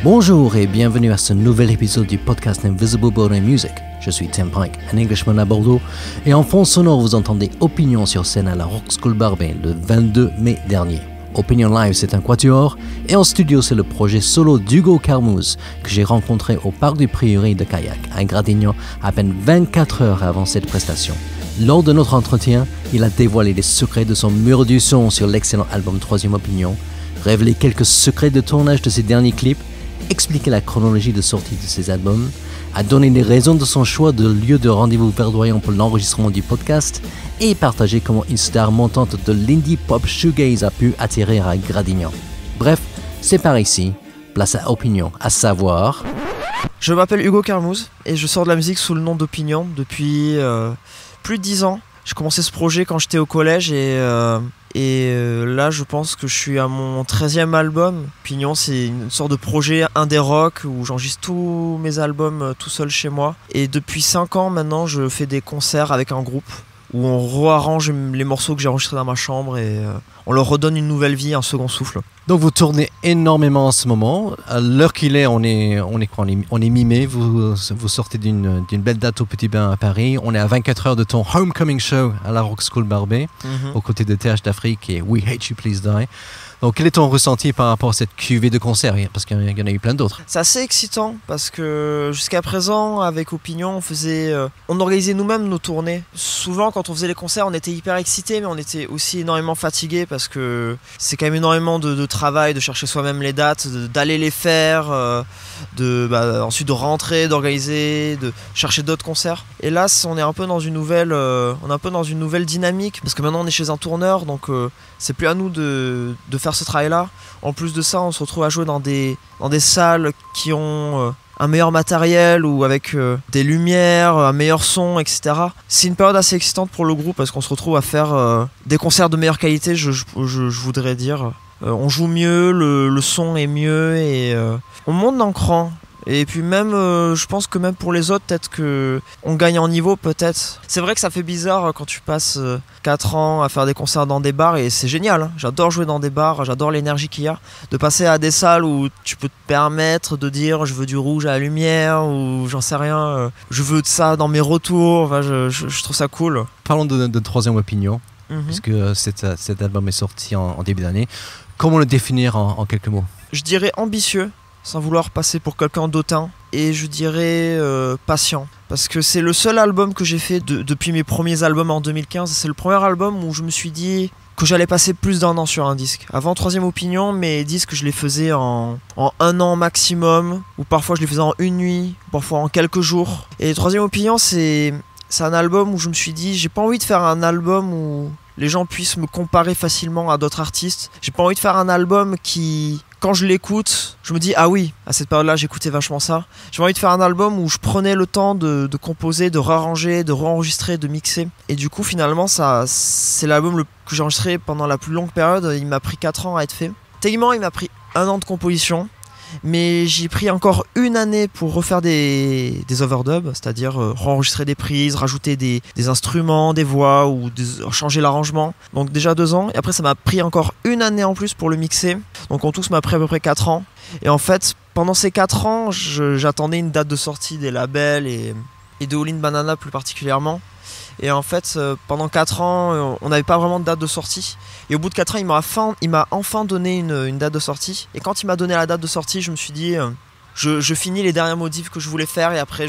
Bonjour et bienvenue à ce nouvel épisode du podcast Invisible Bordeaux Music. Je suis Tim Pike, un Englishman à Bordeaux, et en fond sonore vous entendez Opinion sur scène à la Rock School Barbet le 22 mai dernier. Opinion Live, c'est un quatuor, et en studio, c'est le projet solo d'Hugo Carmouze que j'ai rencontré au Parc du Prieuré de Kayak, à Gradignan, à peine 24 heures avant cette prestation. Lors de notre entretien, il a dévoilé les secrets de son mur du son sur l'excellent album Troisième Opinion, révélé quelques secrets de tournage de ses derniers clips, expliqué la chronologie de sortie de ses albums, a donné les raisons de son choix de lieu de rendez-vous verdoyant pour l'enregistrement du podcast et partagé comment une star montante de l'indie pop shoegaze a pu atterrir à Gradignan. Bref, c'est par ici, place à Opinion, à savoir... Je m'appelle Hugo Carmouze et je sors de la musique sous le nom d'Opinion depuis plus de 10 ans. J'ai commencé ce projet quand j'étais au collège et là je pense que je suis à mon 13e album. Opinion, c'est une sorte de projet indé rock où j'enregistre tous mes albums tout seul chez moi. Et depuis 5 ans maintenant je fais des concerts avec un groupe où on réarrange les morceaux que j'ai enregistrés dans ma chambre et on leur redonne une nouvelle vie, un second souffle. Donc vous tournez énormément en ce moment. À l'heure qu'il est, on est mi-mai. Vous sortez d'une belle date au Petit Bain à Paris. On est à 24 heures de ton Homecoming Show à la Rock School Barbet, aux côtés de TH d'Afrique et We Hate You Please Die. Donc quel est ton ressenti par rapport à cette cuvée de concerts? Parce qu'il y en a eu plein d'autres. C'est assez excitant parce que jusqu'à présent, avec Opinion, on organisait nous-mêmes nos tournées. Souvent, quand on faisait les concerts, on était hyper excités, mais on était aussi énormément fatigués parce que c'est quand même énormément de travail, de chercher soi-même les dates, d'aller les faire, ensuite de rentrer, d'organiser, de chercher d'autres concerts. Et là, on est un peu dans une nouvelle dynamique parce que maintenant on est chez un tourneur, donc c'est plus à nous de faire ce travail-là. En plus de ça, on se retrouve à jouer dans des salles qui ont un meilleur matériel ou avec des lumières, un meilleur son, etc. C'est une période assez excitante pour le groupe parce qu'on se retrouve à faire des concerts de meilleure qualité, je voudrais dire. On joue mieux, le son est mieux et on monte d'un cran. Et puis même, je pense que même pour les autres, peut-être qu'on gagne en niveau, peut-être. C'est vrai que ça fait bizarre quand tu passes 4 ans à faire des concerts dans des bars, et c'est génial, hein. J'adore jouer dans des bars, j'adore l'énergie qu'il y a. De passer à des salles où tu peux te permettre de dire je veux du rouge à la lumière, ou j'en sais rien, je veux de ça dans mes retours, enfin, je trouve ça cool. Parlons de Troisième Opinion, puisque cet album est sorti en début d'année. Comment le définir en quelques mots? Je dirais ambitieux, sans vouloir passer pour quelqu'un d'autant, et je dirais patient. Parce que c'est le seul album que j'ai fait depuis mes premiers albums en 2015. C'est le premier album où je me suis dit que j'allais passer plus d'1 an sur un disque. Avant Troisième Opinion, mes disques je les faisais en 1 an maximum, ou parfois je les faisais en 1 nuit, parfois en quelques jours. Et Troisième Opinion, c'est un album où je me suis dit j'ai pas envie de faire un album où les gens puissent me comparer facilement à d'autres artistes. J'ai pas envie de faire un album qui, quand je l'écoute, je me dis ah oui, à cette période-là j'écoutais vachement ça. J'ai envie de faire un album où je prenais le temps de composer, de réarranger, de réenregistrer, de mixer. Et du coup finalement c'est l'album que j'ai enregistré pendant la plus longue période. Il m'a pris 4 ans à être fait. Techniquement il m'a pris 1 an de composition, mais j'ai pris encore 1 année pour refaire des overdubs, c'est-à-dire enregistrer des prises, rajouter des instruments, des voix ou changer l'arrangement. Donc déjà 2 ans, et après ça m'a pris encore 1 année en plus pour le mixer. Donc en tout ça m'a pris à peu près 4 ans. Et en fait pendant ces 4 ans j'attendais une date de sortie des labels et de All In Banana plus particulièrement. Et en fait, pendant 4 ans, on n'avait pas vraiment de date de sortie. Et au bout de 4 ans, il m'a enfin donné une date de sortie. Et quand il m'a donné la date de sortie, je me suis dit, je finis les dernières modifs que je voulais faire. Et après,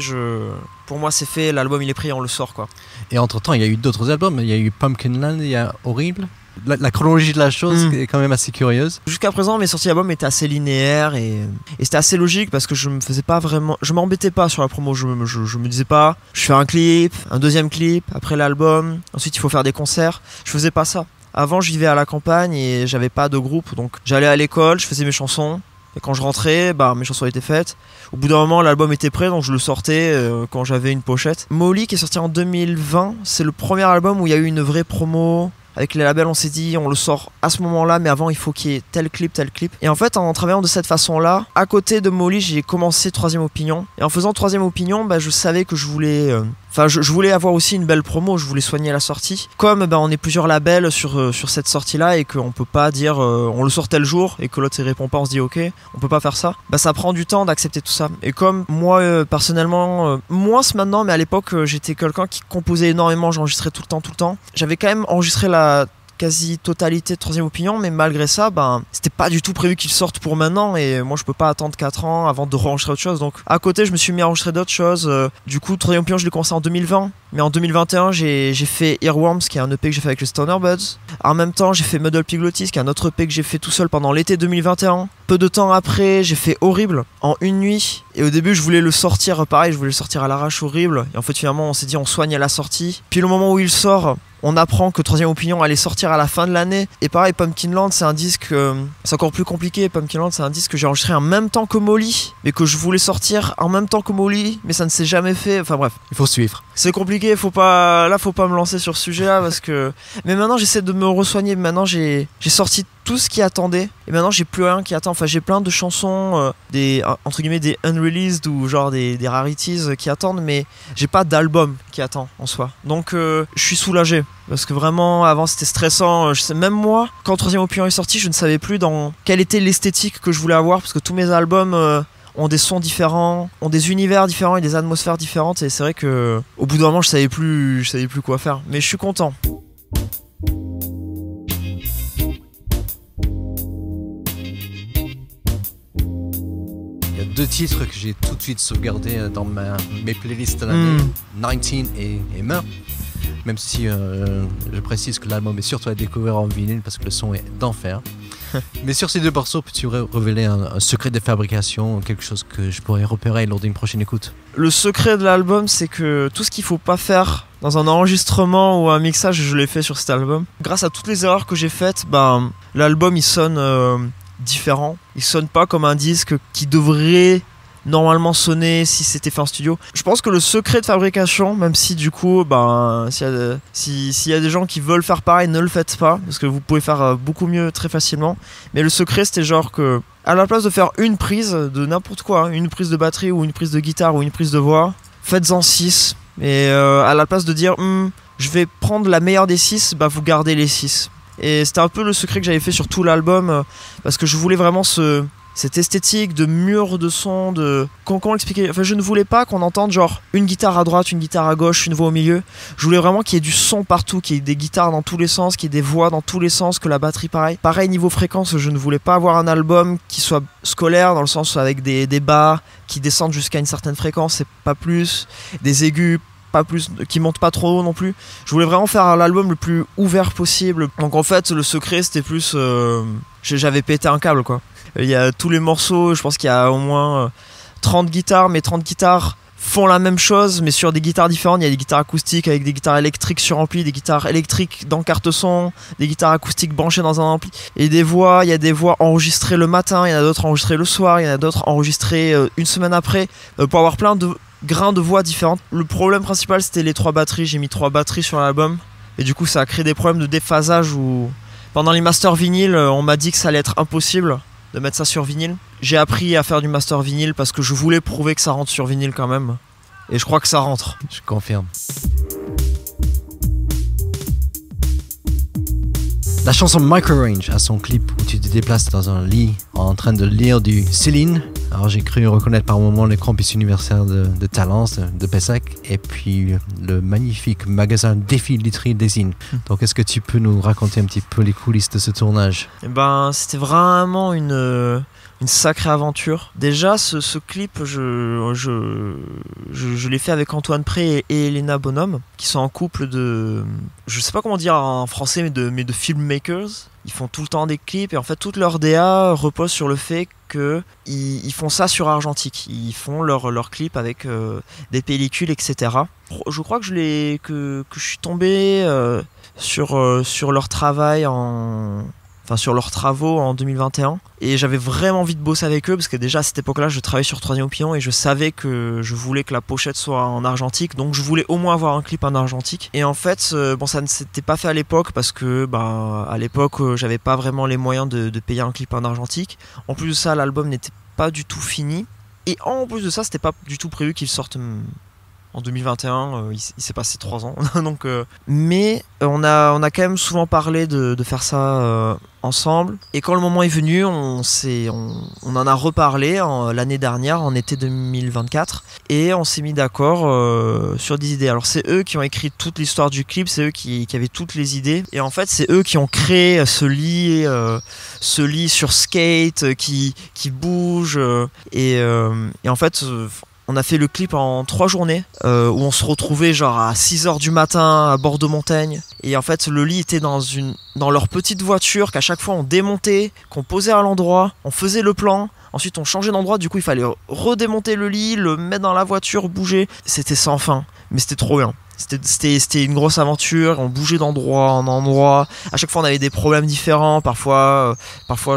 pour moi, c'est fait. L'album, il est pris, on le sort, quoi. Et entre-temps, il y a eu d'autres albums. Il y a eu Pumpkinland, il y a Horrible. La chronologie de la chose est quand même assez curieuse. Jusqu'à présent, mes sorties d'albums étaient assez linéaires et c'était assez logique parce que je m'embêtais pas sur la promo. Je me disais pas, je fais un clip, un deuxième clip, après l'album, ensuite il faut faire des concerts. Je faisais pas ça. Avant, je vivais à la campagne et j'avais pas de groupe, donc j'allais à l'école, je faisais mes chansons. Et quand je rentrais, mes chansons étaient faites. Au bout d'un moment, l'album était prêt, donc je le sortais quand j'avais une pochette. Molly, qui est sorti en 2020, c'est le premier album où il y a eu une vraie promo. Avec les labels, on s'est dit, on le sort à ce moment-là, mais avant, il faut qu'il y ait tel clip. Et en fait, en travaillant de cette façon-là, à côté de Molly, j'ai commencé Troisième Opinion. Et en faisant Troisième Opinion, je savais que je voulais Enfin, je voulais avoir aussi une belle promo, je voulais soigner la sortie. Comme on est plusieurs labels sur cette sortie-là et qu'on peut pas dire on le sort tel jour et que l'autre ne répond pas, on se dit ok, on peut pas faire ça. Ça prend du temps d'accepter tout ça. Et comme moi, personnellement, moins maintenant, mais à l'époque, j'étais quelqu'un qui composait énormément, j'enregistrais tout le temps. J'avais quand même enregistré la quasi-totalité de Troisième Opinion, mais malgré ça, c'était pas du tout prévu qu'il sorte pour maintenant, et moi je peux pas attendre 4 ans avant de re-enregistrer autre chose. Donc à côté, je me suis mis à enregistrer d'autres choses. Du coup, Troisième Opinion, je l'ai commencé en 2020, mais en 2021, j'ai fait Earworms, qui est un EP que j'ai fait avec les Stoner Buds. En même temps, j'ai fait Muddle Piglottis, qui est un autre EP que j'ai fait tout seul pendant l'été 2021. Peu de temps après, j'ai fait Horrible en une nuit, et au début, je voulais le sortir, pareil, je voulais le sortir à l'arrache, Horrible, et en fait, finalement, on s'est dit on soigne à la sortie. Puis le moment où il sort, on apprend que Troisième Opinion allait sortir à la fin de l'année. Et pareil, Pumpkinland, c'est un disque, c'est encore plus compliqué. Pumpkinland, c'est un disque que j'ai enregistré en même temps que Molly, mais que je voulais sortir en même temps que Molly, mais ça ne s'est jamais fait. Enfin bref. Il faut suivre. C'est compliqué, faut pas me lancer sur ce sujet-là parce que. Mais maintenant, j'essaie de me re-soigner. Maintenant, j'ai sorti tout ce qui attendait. Et maintenant, j'ai plus rien qui attend. Enfin, j'ai plein de chansons, entre guillemets, des unreleased ou genre des rarities qui attendent, mais j'ai pas d'album qui attend en soi. Donc, je suis soulagé. Parce que vraiment, avant, c'était stressant. Même moi, quand Troisième Opinion est sorti, je ne savais plus dans quelle était l'esthétique que je voulais avoir. Parce que tous mes albums ont des sons différents, ont des univers différents et des atmosphères différentes. Et c'est vrai que au bout d'un moment, je savais plus quoi faire. Mais je suis content. Il y a 2 titres que j'ai tout de suite sauvegardés dans mes playlists de l'année, 19 et Main. Même si je précise que l'album est surtout à découvrir en vinyle parce que le son est d'enfer. Mais sur ces 2 morceaux, peux-tu révéler un secret de fabrication, quelque chose que je pourrais repérer lors d'une prochaine écoute? Le secret de l'album, c'est que tout ce qu'il faut pas faire dans un enregistrement ou un mixage, je l'ai fait sur cet album. Grâce à toutes les erreurs que j'ai faites, l'album il sonne différent. Il sonne pas comme un disque qui devrait normalement sonner si c'était fait en studio. Je pense que le secret de fabrication, même si du coup s'il y a des gens qui veulent faire pareil, ne le faites pas parce que vous pouvez faire beaucoup mieux très facilement, mais le secret c'était genre que à la place de faire une prise de n'importe quoi, une prise de batterie ou une prise de guitare ou une prise de voix, faites-en 6 et à la place de dire je vais prendre la meilleure des 6, vous gardez les 6. Et c'était un peu le secret que j'avais fait sur tout l'album parce que je voulais vraiment cette esthétique de mur de son, comment l'expliquer, enfin je ne voulais pas qu'on entende genre une guitare à droite, une guitare à gauche, une voix au milieu. Je voulais vraiment qu'il y ait du son partout, qu'il y ait des guitares dans tous les sens, qu'il y ait des voix dans tous les sens, que la batterie pareil niveau fréquence. Je ne voulais pas avoir un album qui soit scolaire dans le sens avec des bas qui descendent jusqu'à une certaine fréquence et pas plus, des aigus pas plus, qui montent pas trop haut non plus. Je voulais vraiment faire l'album le plus ouvert possible. Donc en fait le secret c'était plus j'avais pété un câble quoi. Il y a tous les morceaux, je pense qu'il y a au moins 30 guitares, mais 30 guitares font la même chose, mais sur des guitares différentes. Il y a des guitares acoustiques avec des guitares électriques sur ampli, des guitares électriques dans carte son, des guitares acoustiques branchées dans un ampli. Et des voix, il y a des voix enregistrées le matin, il y en a d'autres enregistrées le soir, il y en a d'autres enregistrées une semaine après, pour avoir plein de grains de voix différentes. Le problème principal, c'était les 3 batteries. J'ai mis 3 batteries sur l'album, et du coup ça a créé des problèmes de déphasage où pendant les masters vinyles, on m'a dit que ça allait être impossible de mettre ça sur vinyle. J'ai appris à faire du master vinyle parce que je voulais prouver que ça rentre sur vinyle quand même. Et je crois que ça rentre. Je confirme. La chanson Microrange a son clip où tu te déplaces dans un lit en train de lire du Céline. Alors j'ai cru reconnaître par moment le campus universitaire de Talence, de Pessac, et puis le magnifique magasin Défi Literie Désigne. Donc est-ce que tu peux nous raconter un petit peu les coulisses de ce tournage? C'était vraiment une sacrée aventure. Déjà, ce clip, je l'ai fait avec Antoine Pré et Elena Bonhomme, qui sont en couple je sais pas comment dire en français, mais de filmmakers. Ils font tout le temps des clips et en fait toute leur DA repose sur le fait qu'ils font ça sur argentique. Ils font leurs clips avec des pellicules, etc. Je crois que je suis tombé sur leur travail sur leurs travaux en 2021, et j'avais vraiment envie de bosser avec eux parce que déjà à cette époque-là je travaillais sur Troisième Opinion et je savais que je voulais que la pochette soit en argentique, donc je voulais au moins avoir un clip en argentique. Et en fait ça ne s'était pas fait à l'époque parce que à l'époque j'avais pas vraiment les moyens de payer un clip en argentique. En plus de ça, l'album n'était pas du tout fini, et en plus de ça c'était pas du tout prévu qu'il sorte En 2021, il s'est passé 3 ans. Donc, mais on a quand même souvent parlé de faire ça ensemble. Et quand le moment est venu, on en a reparlé l'année dernière, en été 2024. Et on s'est mis d'accord sur des idées. Alors c'est eux qui ont écrit toute l'histoire du clip, c'est eux qui avaient toutes les idées. Et en fait, c'est eux qui ont créé ce lit sur skate qui bouge. Et en fait... on a fait le clip en 3 journées où on se retrouvait genre à 6h du matin à bord de montagne. Et en fait le lit était dans leur petite voiture qu'à chaque fois on démontait, qu'on posait à l'endroit, on faisait le plan. Ensuite on changeait d'endroit, du coup il fallait redémonter le lit, le mettre dans la voiture, bouger. C'était sans fin, mais c'était trop bien. C'était une grosse aventure, on bougeait d'endroit en endroit. À chaque fois on avait des problèmes différents. Parfois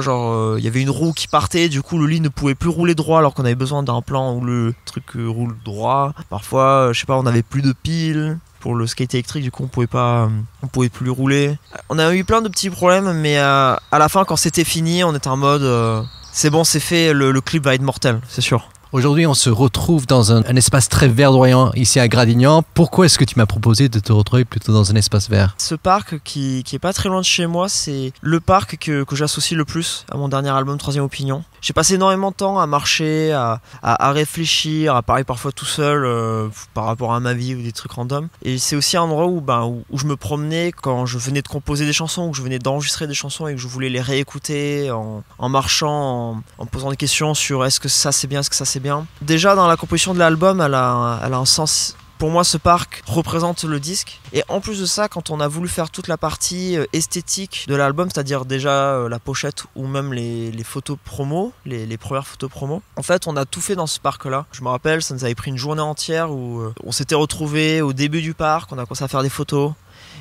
genre il y avait une roue qui partait, du coup le lit ne pouvait plus rouler droit alors qu'on avait besoin d'un plan où le truc roule droit. Parfois je sais pas, on avait plus de piles pour le skate électrique, du coup on pouvait plus rouler. On a eu plein de petits problèmes, mais à la fin quand c'était fini on était en mode c'est bon, c'est fait, le clip va être mortel, c'est sûr. Aujourd'hui, on se retrouve dans un espace très verdoyant ici à Gradignan. Pourquoi est-ce que tu m'as proposé de te retrouver plutôt dans un espace vert ? Ce parc qui est pas très loin de chez moi, c'est le parc que j'associe le plus à mon dernier album Troisième Opinion. J'ai passé énormément de temps à marcher, à réfléchir, à parler parfois tout seul par rapport à ma vie ou des trucs random. Et c'est aussi un endroit où je me promenais quand je venais de composer des chansons, où je venais d'enregistrer des chansons et que je voulais les réécouter en marchant, en posant des questions sur est-ce que ça c'est bien, est-ce que ça c'est bien. Déjà dans la composition de l'album, elle a un sens. Pour moi, ce parc représente le disque. Et en plus de ça, quand on a voulu faire toute la partie esthétique de l'album, c'est-à-dire déjà la pochette ou même les photos promo, les premières photos promo, en fait, on a tout fait dans ce parc-là. Je me rappelle, ça nous avait pris une journée entière où on s'était retrouvés au début du parc, on a commencé à faire des photos.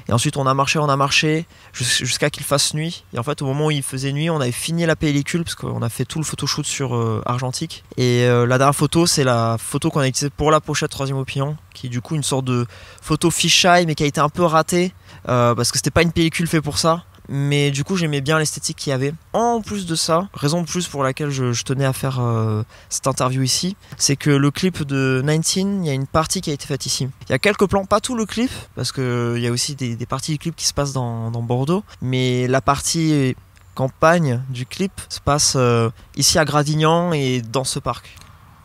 Et ensuite on a marché jusqu'à qu'il fasse nuit. Et en fait au moment où il faisait nuit, on avait fini la pellicule parce qu'on a fait tout le photoshoot sur argentique. Et la dernière photo, c'est la photo qu'on a utilisée pour la pochette Troisième Opinion, qui est du coup une sorte de photo fisheye mais qui a été un peu ratée parce que c'était pas une pellicule faite pour ça. Mais du coup j'aimais bien l'esthétique qu'il y avait. En plus de ça, raison de plus pour laquelle je tenais à faire cette interview ici, c'est que le clip de 19, il y a une partie qui a été faite ici. Il y a quelques plans, pas tout le clip, parce qu'il y a aussi des parties du clip qui se passent dans Bordeaux, mais la partie campagne du clip se passe ici à Gradignan et dans ce parc.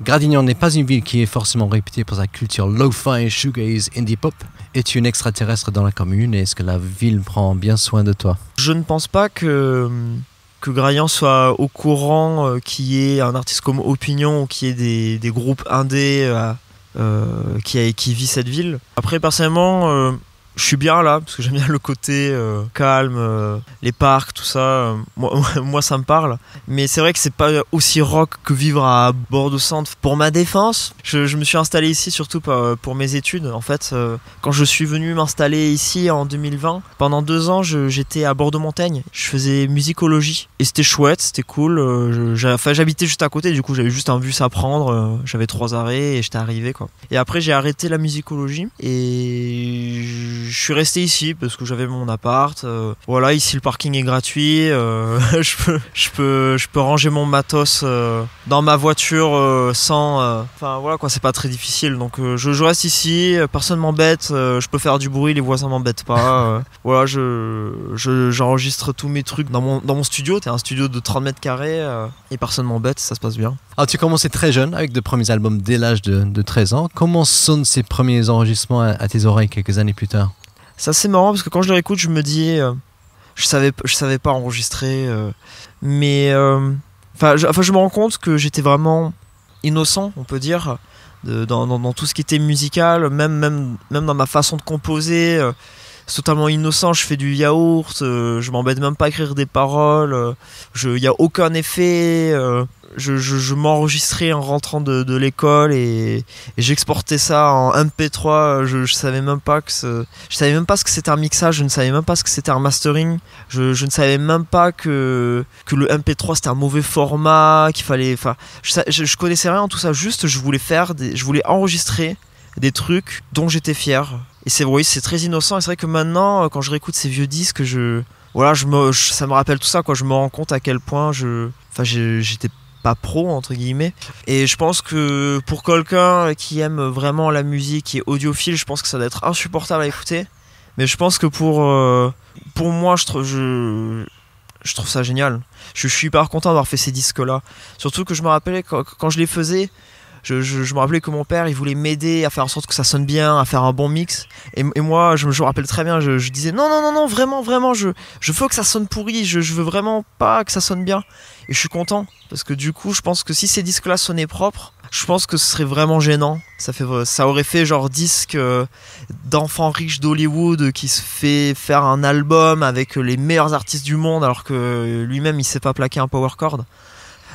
Gradignan n'est pas une ville qui est forcément réputée pour sa culture lo-fi, shoegaze, indie pop. Es-tu une extraterrestre dans la commune et est-ce que la ville prend bien soin de toi ? Je ne pense pas que Gradignan soit au courant qu'il y ait un artiste comme Opinion ou qu'il y ait des groupes indés qui vit cette ville. Après personnellement je suis bien là parce que j'aime bien le côté calme, les parcs, tout ça. Moi ça me parle. Mais c'est vrai que c'est pas aussi rock que vivre à Bordeaux-Centre. Pour ma défense, je me suis installé ici surtout pour mes études. En fait, quand je suis venu m'installer ici en 2020, pendant 2 ans, j'étais à Bordeaux-Montagne. Je faisais musicologie et c'était chouette, c'était cool. J'habitais juste à côté, du coup j'avais juste un bus à prendre. J'avais 3 arrêts et j'étais arrivé quoi. Et après j'ai arrêté la musicologie et je suis resté ici parce que j'avais mon appart. Voilà, ici le parking est gratuit. Je peux ranger mon matos dans ma voiture sans. Enfin voilà quoi, c'est pas très difficile. Donc je reste ici, personne m'embête. Je peux faire du bruit, les voisins m'embêtent pas. Voilà, j'enregistre tous mes trucs dans mon studio. C'est un studio de 30 mètres carrés et personne m'embête, ça se passe bien. Alors tu commençais très jeune avec de premiers albums dès l'âge de 13 ans. Comment sonnent ces premiers enregistrements à tes oreilles quelques années plus tard ? C'est assez marrant parce que quand je les réécoute, je me dis, je savais pas enregistrer, mais je me rends compte que j'étais vraiment innocent, on peut dire, dans tout ce qui était musical, même dans ma façon de composer. C'est totalement innocent, je fais du yaourt, je m'embête même pas à écrire des paroles, il y a aucun effet. Je m'enregistrais en rentrant de l'école et j'exportais ça en MP3. Je savais même pas je savais même pas ce que c'était un mixage, je ne savais même pas ce que c'était un mastering. Je ne savais même pas que le MP3 c'était un mauvais format, qu'il fallait. Enfin, je connaissais rien en tout ça. Juste, je voulais enregistrer des trucs dont j'étais fier. Et c'est très innocent. Et c'est vrai que maintenant, quand je réécoute ces vieux disques, ça me rappelle tout ça quoi. Je me rends compte à quel point j'étais pas pro entre guillemets. Et je pense que pour quelqu'un qui aime vraiment la musique, qui est audiophile, je pense que ça doit être insupportable à écouter. Mais je pense que pour moi, je trouve ça génial. Je suis hyper content d'avoir fait ces disques-là. Surtout que je me rappelais quand je les faisais, je me rappelais que mon père il voulait m'aider à faire en sorte que ça sonne bien, à faire un bon mix. Et moi, je me rappelle très bien, je disais non, vraiment, je veux que ça sonne pourri, je veux vraiment pas que ça sonne bien. Et je suis content parce que du coup, je pense que si ces disques-là sonnaient propres, je pense que ce serait vraiment gênant. Ça aurait fait genre disque d'enfant riche d'Hollywood qui se fait faire un album avec les meilleurs artistes du monde alors que lui-même il sait pas plaquer un power chord.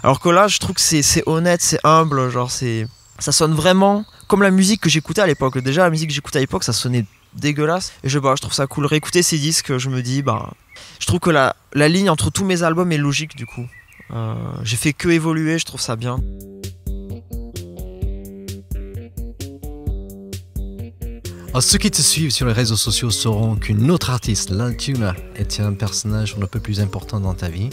Alors que là, je trouve que c'est honnête, c'est humble, genre ça sonne vraiment comme la musique que j'écoutais à l'époque. Déjà, la musique que j'écoutais à l'époque, ça sonnait dégueulasse. Et je trouve ça cool. Réécouter ces disques, je me dis, je trouve que la ligne entre tous mes albums est logique du coup. J'ai fait que évoluer, je trouve ça bien. Alors, ceux qui te suivent sur les réseaux sociaux sauront qu'une autre artiste, L'Altuna, est un personnage un peu plus important dans ta vie.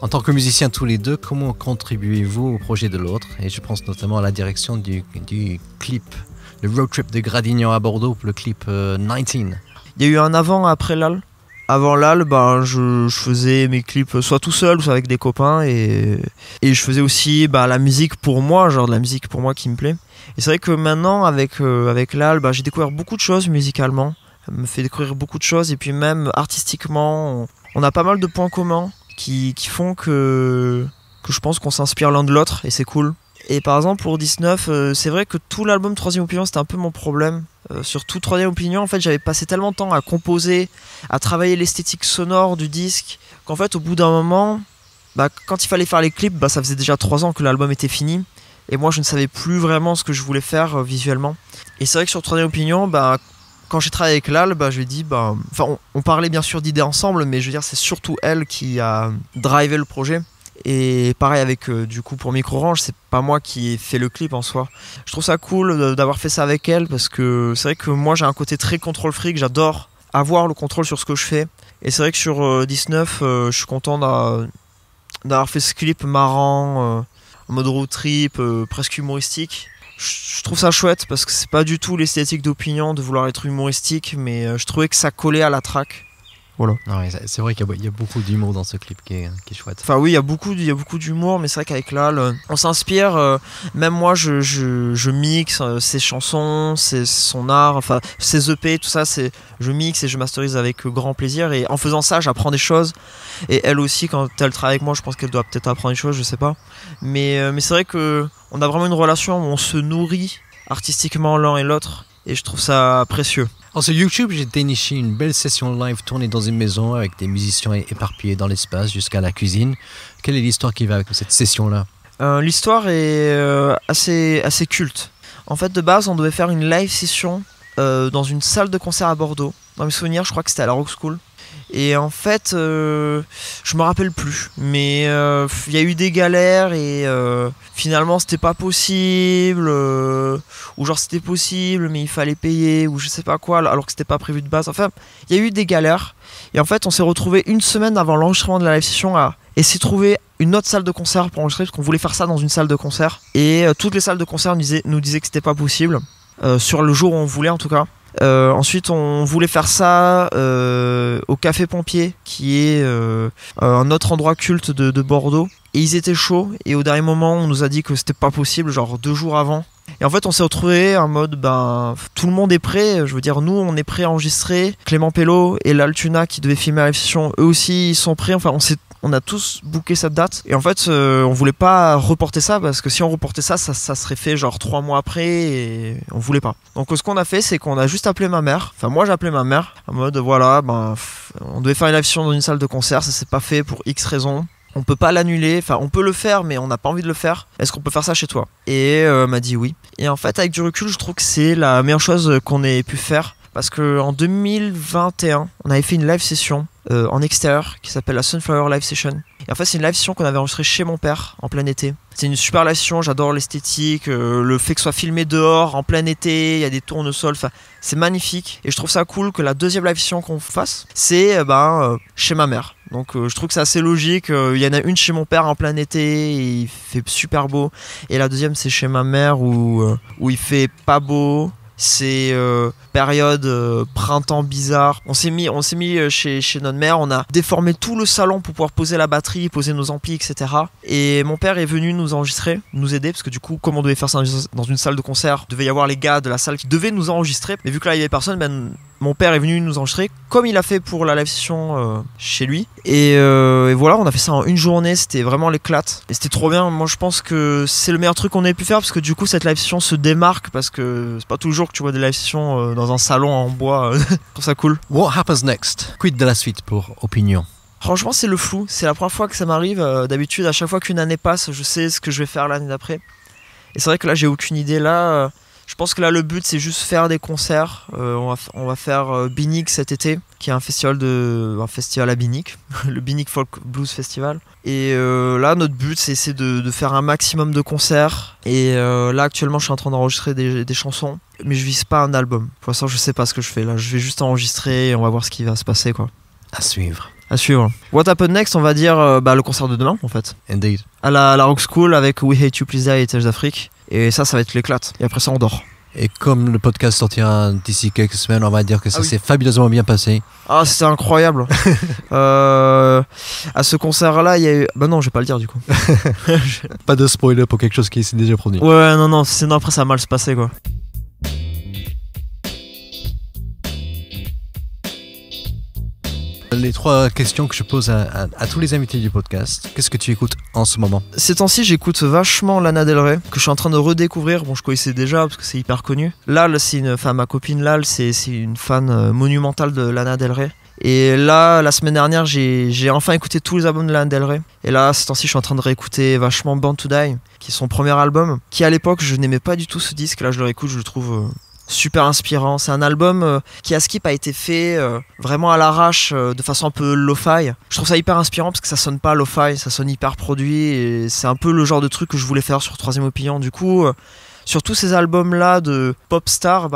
En tant que musiciens tous les deux, comment contribuez-vous au projet de l'autre? Et je pense notamment à la direction du clip, le road trip de Gradignan à Bordeaux, le clip 19. Il y a eu un avant, après l'AL. Avant l'AL, je faisais mes clips soit tout seul ou soit avec des copains. Et je faisais aussi la musique pour moi, genre de la musique pour moi qui me plaît. Et c'est vrai que maintenant, avec l'AL, j'ai découvert beaucoup de choses musicalement. Ça me fait découvrir beaucoup de choses. Et puis même artistiquement, on a pas mal de points communs qui font que je pense qu'on s'inspire l'un de l'autre et c'est cool. Et par exemple pour 19, c'est vrai que tout l'album 3ème Opinion c'était un peu mon problème. Surtout 3ème Opinion, en fait j'avais passé tellement de temps à composer, à travailler l'esthétique sonore du disque, qu'en fait au bout d'un moment, quand il fallait faire les clips, ça faisait déjà 3 ans que l'album était fini. Et moi je ne savais plus vraiment ce que je voulais faire visuellement. Et c'est vrai que sur 3ème Opinion, quand j'ai travaillé avec Lal, je lui ai dit, on parlait bien sûr d'idées ensemble, mais je veux dire, c'est surtout elle qui a drivé le projet. Et pareil avec, du coup, pour Micro-Orange, c'est pas moi qui ai fait le clip en soi. Je trouve ça cool d'avoir fait ça avec elle, parce que c'est vrai que moi, j'ai un côté très contrôle freak, j'adore avoir le contrôle sur ce que je fais. Et c'est vrai que sur 19, je suis content d'avoir fait ce clip marrant, en mode road trip, presque humoristique. Je trouve ça chouette parce que c'est pas du tout l'esthétique d'Opinion de vouloir être humoristique, mais je trouvais que ça collait à la track. Voilà. Ouais, c'est vrai qu'il y a beaucoup d'humour dans ce clip qui est chouette. Enfin oui, il y a beaucoup d'humour, mais c'est vrai qu'avec Lal, on s'inspire. Même moi, je mixe ses chansons, son art, enfin ses EP, tout ça. Je mixe et je masterise avec grand plaisir. Et en faisant ça, j'apprends des choses. Et elle aussi, quand elle travaille avec moi, je pense qu'elle doit peut-être apprendre des choses, je sais pas. Mais c'est vrai que on a vraiment une relation où on se nourrit artistiquement l'un et l'autre. Et je trouve ça précieux. Alors sur YouTube, j'ai déniché une belle session live tournée dans une maison avec des musiciens éparpillés dans l'espace jusqu'à la cuisine. Quelle est l'histoire qui va avec cette session-là? L'histoire est assez culte. En fait, de base, on devait faire une live session dans une salle de concert à Bordeaux. Dans mes souvenirs, je crois que c'était à la Rock School. Et en fait, je me rappelle plus. Mais il y a eu des galères et finalement c'était pas possible. Ou genre c'était possible mais il fallait payer ou je sais pas quoi alors que c'était pas prévu de base. Enfin, il y a eu des galères. Et en fait, on s'est retrouvé une semaine avant l'enregistrement de la live session à essayer de trouver une autre salle de concert pour enregistrer parce qu'on voulait faire ça dans une salle de concert. Et toutes les salles de concert nous disaient que c'était pas possible. Sur le jour où on voulait en tout cas. Ensuite on voulait faire ça au Café Pompier qui est un autre endroit culte de Bordeaux et ils étaient chauds et au dernier moment on nous a dit que c'était pas possible genre 2 jours avant et en fait on s'est retrouvé en mode tout le monde est prêt, je veux dire nous on est prêt à enregistrer, Clément Pello et l'Altuna qui devait filmer la session eux aussi ils sont prêts, enfin on a tous booké cette date et en fait on voulait pas reporter ça parce que si on reportait ça serait fait genre 3 mois après et on voulait pas. Donc ce qu'on a fait c'est qu'on a juste appelé ma mère, enfin moi j'ai appelé ma mère en mode voilà on devait faire une live session dans une salle de concert, ça s'est pas fait pour X raisons. On peut pas l'annuler, enfin on peut le faire mais on n'a pas envie de le faire. Est-ce qu'on peut faire ça chez toi? Et m'a dit oui. Et en fait avec du recul je trouve que c'est la meilleure chose qu'on ait pu faire. Parce qu'en 2021, on avait fait une live session en extérieur qui s'appelle la Sunflower Live Session. Et en fait, c'est une live session qu'on avait enregistrée chez mon père en plein été. C'est une super live session, j'adore l'esthétique, le fait que ce soit filmé dehors en plein été, il y a des tournesols, c'est magnifique. Et je trouve ça cool que la deuxième live session qu'on fasse, c'est chez ma mère. Donc je trouve que c'est assez logique. Il y en a une chez mon père en plein été, et il fait super beau. Et la deuxième, c'est chez ma mère où il fait pas beau. C'est période printemps bizarre. On s'est mis chez notre mère, on a déformé tout le salon pour pouvoir poser la batterie, poser nos amplis, etc. Et mon père est venu nous enregistrer, nous aider, parce que du coup, comme on devait faire ça dans une salle de concert, il devait y avoir les gars de la salle qui devaient nous enregistrer. Mais vu que là il y avait personne, mon père est venu nous enregistrer, comme il a fait pour la live session chez lui. Et voilà, on a fait ça en une journée, c'était vraiment l'éclate. Et c'était trop bien. Moi je pense que c'est le meilleur truc qu'on ait pu faire, parce que du coup cette live session se démarque, parce que c'est pas tous les jours que tu vois des live sessions dans un salon en bois. Je trouve ça cool. What happens next? Quid de la suite pour Opinion? Franchement, c'est le flou. C'est la première fois que ça m'arrive. D'habitude, à chaque fois qu'une année passe, je sais ce que je vais faire l'année d'après. Et c'est vrai que là, j'ai aucune idée. Là, je pense que là, le but, c'est juste faire des concerts. On va faire Binic cet été, qui est un festival à Binic, le Binic Folk Blues Festival. Et là, notre but, c'est de faire un maximum de concerts. Et là, actuellement, je suis en train d'enregistrer des chansons, mais je vise pas un album. Pour l'instant, je sais pas ce que je fais. Là, je vais juste enregistrer et on va voir ce qui va se passer, quoi. À suivre. À suivre. What Happened Next, on va dire le concert de demain, en fait. Indeed. À la Rock School avec We Hate You Please Die et Tâche d'Afrique. Et ça va être l'éclate. Et après ça, on dort. Et comme le podcast sortira d'ici quelques semaines, on va dire que ça s'est fabuleusement bien passé. Ah, c'était incroyable. À ce concert-là, il y a eu... Bah non, je vais pas le dire du coup. Pas de spoiler pour quelque chose qui s'est déjà produit. Ouais, non, sinon après ça va mal se passer, quoi. Les 3 questions que je pose à tous les invités du podcast. Qu'est-ce que tu écoutes en ce moment? Ces temps-ci, j'écoute vachement Lana Del Rey, que je suis en train de redécouvrir. Bon, je connaissais déjà parce que c'est hyper connu. Lal, ma copine Lal, c'est une fan monumentale de Lana Del Rey. Et là, la semaine dernière, j'ai enfin écouté tous les albums de Lana Del Rey. Et là, ces temps-ci, je suis en train de réécouter vachement Born to Die, qui est son premier album, qui à l'époque, je n'aimais pas du tout ce disque. Là, je le réécoute, je le trouve... super inspirant. C'est un album qui à Skip a été fait vraiment à l'arrache, de façon un peu lo-fi. Je trouve ça hyper inspirant parce que ça sonne pas lo-fi, ça sonne hyper produit et c'est un peu le genre de truc que je voulais faire sur Troisième Opinion. Du coup, sur tous ces albums là de pop star,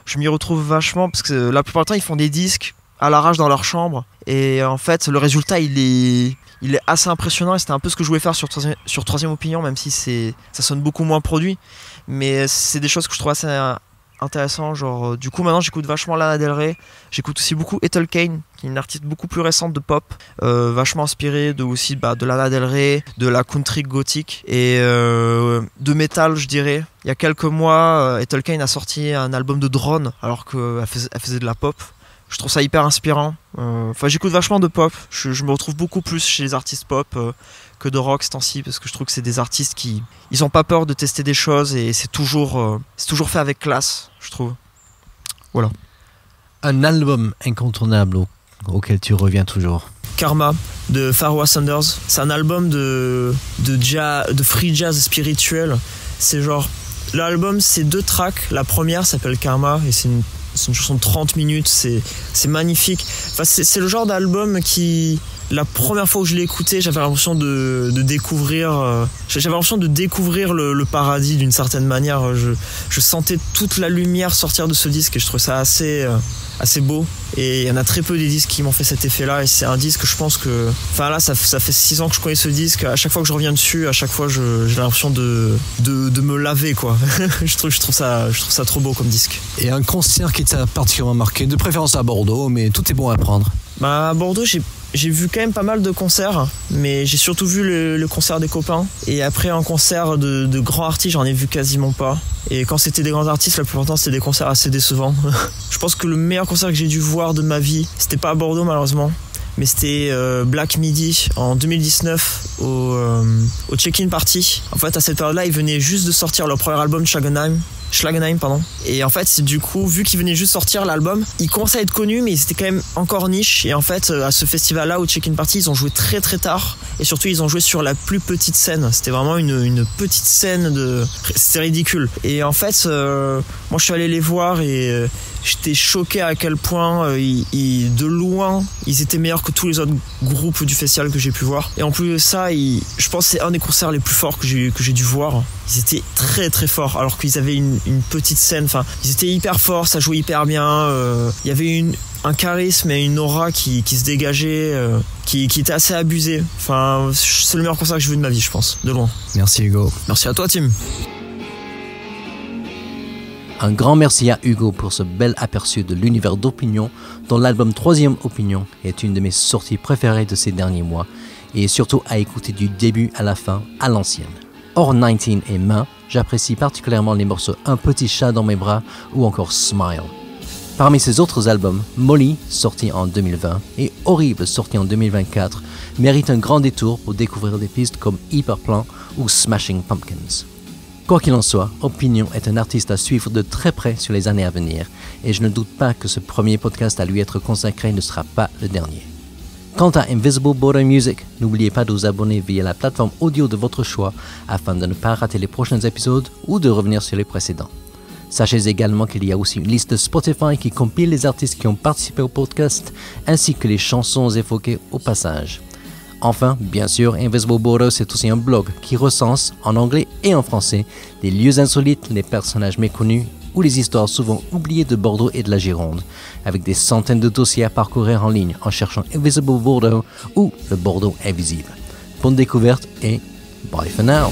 je m'y retrouve vachement parce que la plupart du temps ils font des disques à l'arrache dans leur chambre et en fait le résultat il est assez impressionnant et c'était un peu ce que je voulais faire sur Troisième Opinion, même si ça sonne beaucoup moins produit, mais c'est des choses que je trouve assez intéressant. Genre du coup maintenant j'écoute vachement Lana Del Rey, j'écoute aussi beaucoup Ethel Cain, qui est une artiste beaucoup plus récente de pop, vachement inspirée de Lana Del Rey, de la country gothique et de métal, je dirais. Il y a quelques mois, Ethel Cain a sorti un album de drone alors qu'elle faisait de la pop. Je trouve ça hyper inspirant. J'écoute vachement de pop. Je me retrouve beaucoup plus chez les artistes pop que de rock ce temps-ci, parce que je trouve que c'est des artistes qui ont pas peur de tester des choses et c'est toujours fait avec classe, je trouve. Voilà. Un album incontournable auquel tu reviens toujours? Karma de Pharoah Sanders. C'est un album de free jazz spirituel. C'est genre l'album, c'est 2 tracks. La première s'appelle Karma et c'est une chanson de 30 minutes, c'est magnifique. C'est le genre d'album qui, la première fois que je l'ai écouté, j'avais l'impression de découvrir le paradis d'une certaine manière. Je sentais toute la lumière sortir de ce disque et je trouvais ça assez beau. Et il y en a très peu des disques qui m'ont fait cet effet-là et c'est un disque que je pense que... là, ça fait 6 ans que je connais ce disque. À chaque fois que je reviens dessus, à chaque fois, j'ai l'impression de me laver, quoi. je trouve ça trop beau comme disque. Et un concert qui t'a particulièrement marqué, de préférence à Bordeaux, mais tout est bon à prendre? À Bordeaux, j'ai vu quand même pas mal de concerts, mais j'ai surtout vu le concert des copains. Et après, un concert de grands artistes, j'en ai vu quasiment pas. Et quand c'était des grands artistes, la plupart du temps, c'était des concerts assez décevants. Je pense que le meilleur concert que j'ai dû voir de ma vie, c'était pas à Bordeaux malheureusement, mais c'était Black Midi en 2019 au Check-in Party. En fait, à cette période-là, ils venaient juste de sortir leur premier album Shagenheim. Schlagenheim, pardon. Et en fait, du coup, vu qu'ils venaient juste sortir l'album, ils commençaient à être connus, mais ils étaient quand même encore niche. Et en fait, à ce festival-là, au Check-in Party, ils ont joué très très tard. Et surtout, ils ont joué sur la plus petite scène. C'était vraiment une petite scène c'était ridicule. Et en fait, moi, je suis allé les voir et j'étais choqué à quel point, de loin, ils étaient meilleurs que tous les autres groupes du festival que j'ai pu voir. Et en plus de ça, je pense que c'est un des concerts les plus forts que j'ai dû voir. Ils étaient très très forts, alors qu'ils avaient une petite scène. Enfin, ils étaient hyper forts, ça jouait hyper bien. Il y avait un charisme et une aura qui se dégageait, qui était assez abusé. Enfin, c'est le meilleur concert que j'ai vu de ma vie, je pense, de loin. Merci Hugo. Merci à toi, Tim. Un grand merci à Hugo pour ce bel aperçu de l'univers d'Opinion, dont l'album 3e Opinion est une de mes sorties préférées de ces derniers mois, et surtout à écouter du début à la fin à l'ancienne. Hors 19 et Main, j'apprécie particulièrement les morceaux Un petit chat dans mes bras ou encore Smile. Parmi ses autres albums, Molly, sorti en 2020, et Horrible, sorti en 2024, méritent un grand détour pour découvrir des pistes comme Hyperplan ou Smashing Pumpkins. Quoi qu'il en soit, Opinion est un artiste à suivre de très près sur les années à venir, et je ne doute pas que ce premier podcast à lui être consacré ne sera pas le dernier. Quant à Invisible Border Music, n'oubliez pas de vous abonner via la plateforme audio de votre choix afin de ne pas rater les prochains épisodes ou de revenir sur les précédents. Sachez également qu'il y a aussi une liste de Spotify qui compile les artistes qui ont participé au podcast ainsi que les chansons évoquées au passage. Enfin, bien sûr, Invisible Border, c'est aussi un blog qui recense, en anglais et en français, les lieux insolites, les personnages méconnus ou les histoires souvent oubliées de Bordeaux et de la Gironde, avec des centaines de dossiers à parcourir en ligne en cherchant Invisible Bordeaux ou le Bordeaux invisible. Bonne découverte et bye for now!